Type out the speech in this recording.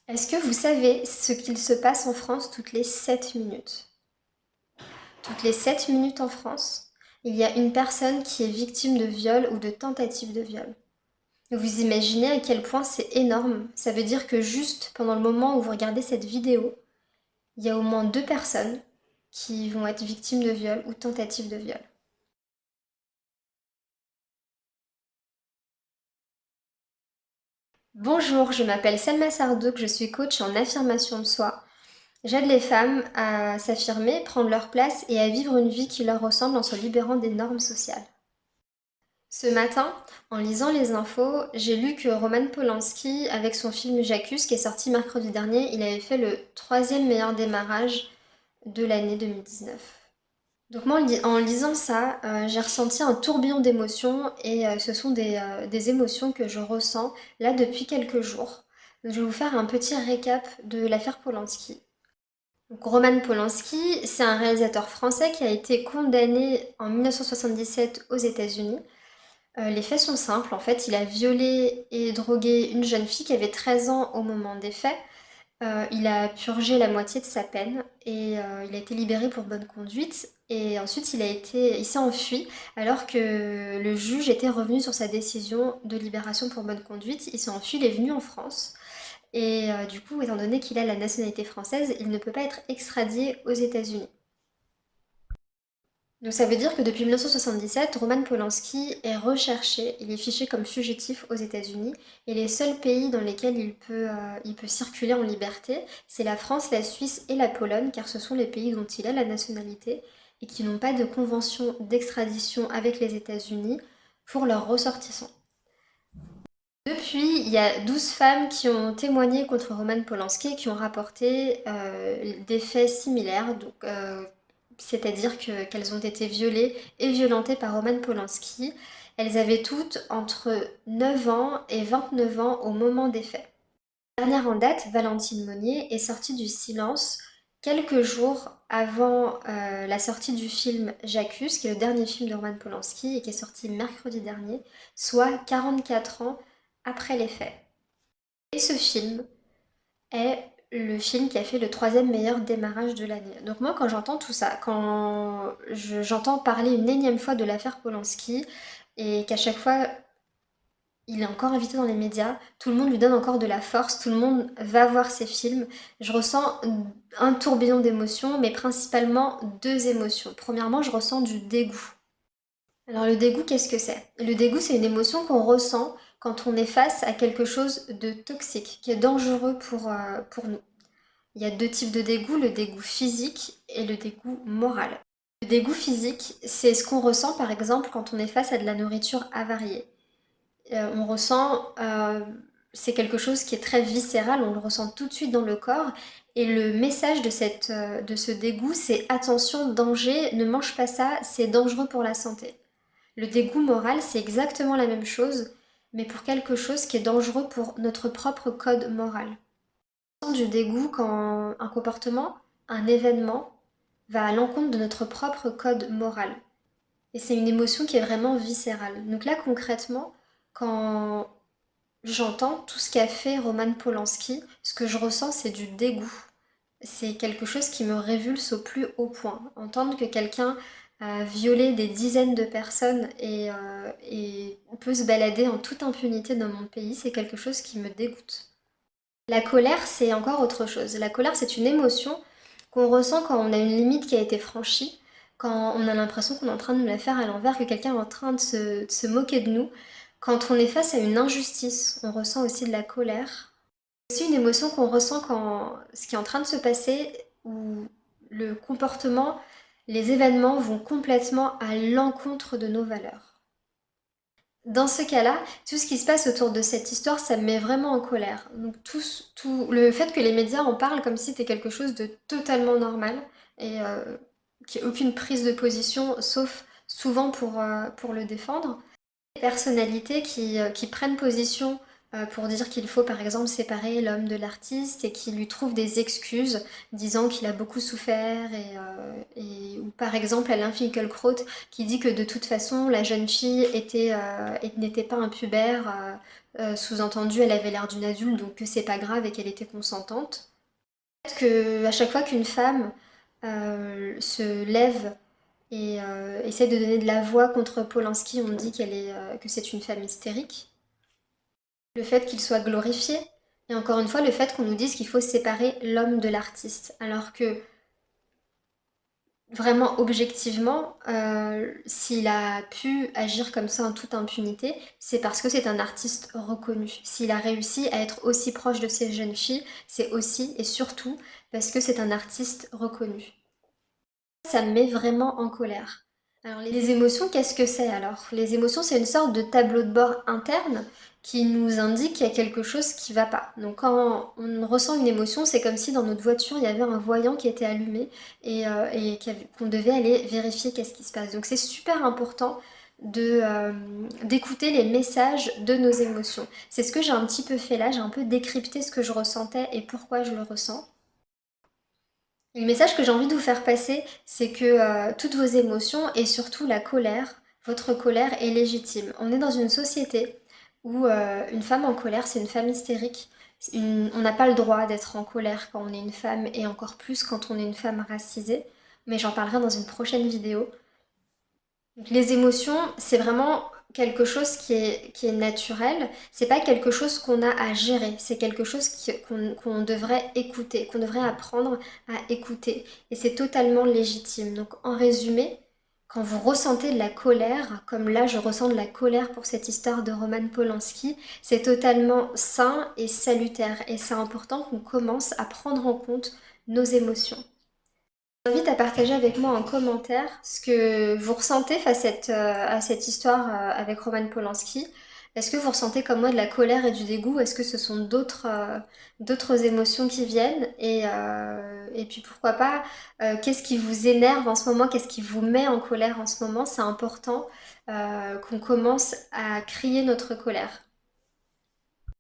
Est-ce que vous savez ce qu'il se passe en France toutes les 7 minutes? Toutes les 7 minutes en France, il y a une personne qui est victime de viol ou de tentative de viol. Vous imaginez à quel point c'est énorme? Ça veut dire que juste pendant le moment où vous regardez cette vidéo, il y a au moins 2 personnes qui vont être victimes de viol ou tentative de viol. Bonjour, je m'appelle Selma Sardouk, je suis coach en affirmation de soi. J'aide les femmes à s'affirmer, prendre leur place et à vivre une vie qui leur ressemble en se libérant des normes sociales. Ce matin, en lisant les infos, j'ai lu que Roman Polanski, avec son film J'accuse, qui est sorti mercredi dernier, il avait fait le troisième meilleur démarrage de l'année 2019. Donc moi, en lisant ça, j'ai ressenti un tourbillon d'émotions et ce sont des émotions que je ressens là depuis quelques jours. Donc, je vais vous faire un petit récap de l'affaire Polanski. Donc, Roman Polanski, c'est un réalisateur français qui a été condamné en 1977 aux États-Unis. Les faits sont simples, en fait, il a violé et drogué une jeune fille qui avait 13 ans au moment des faits. Il a purgé la moitié de sa peine et il a été libéré pour bonne conduite. Et ensuite, il s'est enfui alors que le juge était revenu sur sa décision de libération pour bonne conduite. Il s'est enfui, il est venu en France. Et du coup, étant donné qu'il a la nationalité française, il ne peut pas être extradé aux États-Unis. Donc ça veut dire que depuis 1977, Roman Polanski est recherché, il est fiché comme fugitif aux États-Unis et les seuls pays dans lesquels il peut circuler en liberté, c'est la France, la Suisse et la Pologne, car ce sont les pays dont il a la nationalité et qui n'ont pas de convention d'extradition avec les États-Unis pour leurs ressortissants. Depuis, il y a 12 femmes qui ont témoigné contre Roman Polanski et qui ont rapporté des faits similaires, c'est-à-dire qu'elles ont été violées et violentées par Roman Polanski. Elles avaient toutes entre 9 ans et 29 ans au moment des faits. La dernière en date, Valentine Monnier, est sortie du silence quelques jours avant la sortie du film J'accuse, qui est le dernier film de Roman Polanski et qui est sorti mercredi dernier, soit 44 ans après les faits. Et ce film est le film qui a fait le troisième meilleur démarrage de l'année. Donc moi, quand j'entends tout ça, quand j'entends parler une énième fois de l'affaire Polanski, et qu'à chaque fois il est encore invité dans les médias, tout le monde lui donne encore de la force, tout le monde va voir ses films. Je ressens un tourbillon d'émotions, mais principalement deux émotions. Premièrement, je ressens du dégoût. Alors le dégoût, qu'est-ce que c'est? Le dégoût, c'est une émotion qu'on ressent quand on est face à quelque chose de toxique, qui est dangereux pour nous. Il y a deux types de dégoût, le dégoût physique et le dégoût moral. Le dégoût physique, c'est ce qu'on ressent par exemple quand on est face à de la nourriture avariée. On ressent, c'est quelque chose qui est très viscéral, on le ressent tout de suite dans le corps. Et le message de ce dégoût, c'est attention, danger, ne mange pas ça, c'est dangereux pour la santé. Le dégoût moral, c'est exactement la même chose, mais pour quelque chose qui est dangereux pour notre propre code moral. On ressent du dégoût quand un comportement, un événement, va à l'encontre de notre propre code moral. Et c'est une émotion qui est vraiment viscérale. Donc là, concrètement, quand j'entends tout ce qu'a fait Roman Polanski, ce que je ressens, c'est du dégoût. C'est quelque chose qui me révulse au plus haut point. Entendre que quelqu'un a violé des dizaines de personnes et peut se balader en toute impunité dans mon pays, c'est quelque chose qui me dégoûte. La colère, c'est encore autre chose. La colère, c'est une émotion qu'on ressent quand on a une limite qui a été franchie, quand on a l'impression qu'on est en train de nous la faire à l'envers, que quelqu'un est en train de se moquer de nous. Quand on est face à une injustice, on ressent aussi de la colère. C'est aussi une émotion qu'on ressent quand ce qui est en train de se passer, où le comportement, les événements vont complètement à l'encontre de nos valeurs. Dans ce cas-là, tout ce qui se passe autour de cette histoire, ça me met vraiment en colère. Donc le fait que les médias en parlent comme si c'était quelque chose de totalement normal et qu'il n'y ait aucune prise de position, sauf souvent pour le défendre. Les personnalités qui prennent position pour dire qu'il faut par exemple séparer l'homme de l'artiste et qui lui trouve des excuses disant qu'il a beaucoup souffert ou par exemple Alain Finkielkraut qui dit que de toute façon la jeune fille n'était pas un pubère, sous-entendu elle avait l'air d'une adulte donc que c'est pas grave et qu'elle était consentante. Peut-être que à chaque fois qu'une femme se lève et essaie de donner de la voix contre Polanski, on dit que c'est une femme hystérique. Le fait qu'il soit glorifié, et encore une fois, le fait qu'on nous dise qu'il faut séparer l'homme de l'artiste, alors que vraiment objectivement, s'il a pu agir comme ça en toute impunité, c'est parce que c'est un artiste reconnu. S'il a réussi à être aussi proche de ces jeunes filles, c'est aussi et surtout parce que c'est un artiste reconnu. Ça me met vraiment en colère. Alors les émotions, qu'est-ce que c'est alors? Les émotions, c'est une sorte de tableau de bord interne qui nous indique qu'il y a quelque chose qui va pas. Donc quand on ressent une émotion, c'est comme si dans notre voiture, il y avait un voyant qui était allumé qu'on devait aller vérifier qu'est-ce qui se passe. Donc c'est super important d'écouter les messages de nos émotions. C'est ce que j'ai un petit peu fait là, j'ai un peu décrypté ce que je ressentais et pourquoi je le ressens. Et le message que j'ai envie de vous faire passer, c'est que toutes vos émotions et surtout la colère, votre colère est légitime. On est dans une société où une femme en colère, c'est une femme hystérique. On n'a pas le droit d'être en colère quand on est une femme et encore plus quand on est une femme racisée. Mais j'en parlerai dans une prochaine vidéo. Donc, les émotions, c'est vraiment quelque chose qui est naturel. C'est pas quelque chose qu'on a à gérer. C'est quelque chose qu'on devrait écouter, qu'on devrait apprendre à écouter. Et c'est totalement légitime. Donc, en résumé, quand vous ressentez de la colère, comme là je ressens de la colère pour cette histoire de Roman Polanski, c'est totalement sain et salutaire. Et c'est important qu'on commence à prendre en compte nos émotions. Je vous invite à partager avec moi en commentaire ce que vous ressentez face à cette histoire avec Roman Polanski. Est-ce que vous ressentez comme moi de la colère et du dégoût? Est-ce que ce sont d'autres émotions qui viennent? Et puis pourquoi pas, qu'est-ce qui vous énerve en ce moment? Qu'est-ce qui vous met en colère en ce moment? C'est important qu'on commence à crier notre colère.